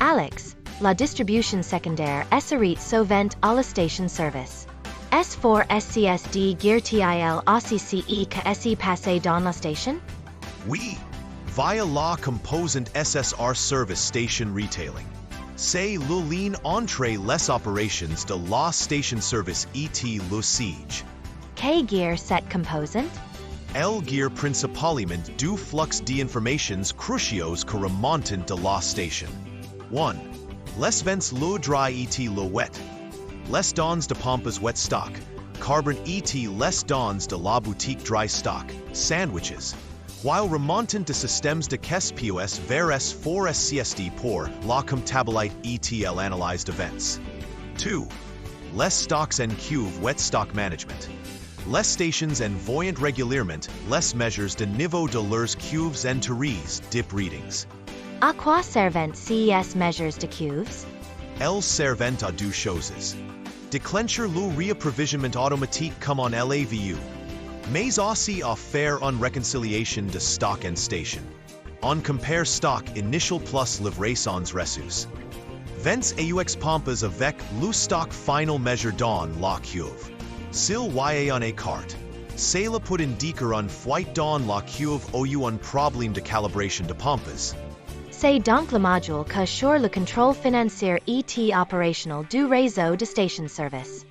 Alex, la distribution secondaire s'arrête souvent à la station service. S4SCSD gère-t-il aussi que passe dans la station? Oui, via la composante SSR service station retailing. C'est le lien entre les opérations de la station service et le siège. Que gère cette composante? Elle gère principalement deux flux d'informations cruciaux que remontent de la station. 1. Les ventes le dry et le wet. Les données de pompes wet stock. Carburant et les données de la boutique dry stock, sandwiches. While remontant de systèmes de caisse POS vers S4SCSD pour la comptabilité et Elle analyzed events. 2. Les stocks and cuve wet stock management. Les stations envoient régulièrement les mesures de niveau de leurs cuves and turreries dip readings. À quoi servent ces mesures de cuves? Elles servent à deux choses. Déclencher le réapprovisionnement automatique comme on l'a vu, mais aussi à faire une réconciliation de stock and station. On compare stock initial plus livraisons reçues. Vents aux pompes avec le stock final measure dans la cuve. S'il y a un écart, cela peut indiquer un fuite dans la cuve ou un problème de calibration de pompes. C'est donc le module que sur le contrôle financier et opérationnel du réseau de station service.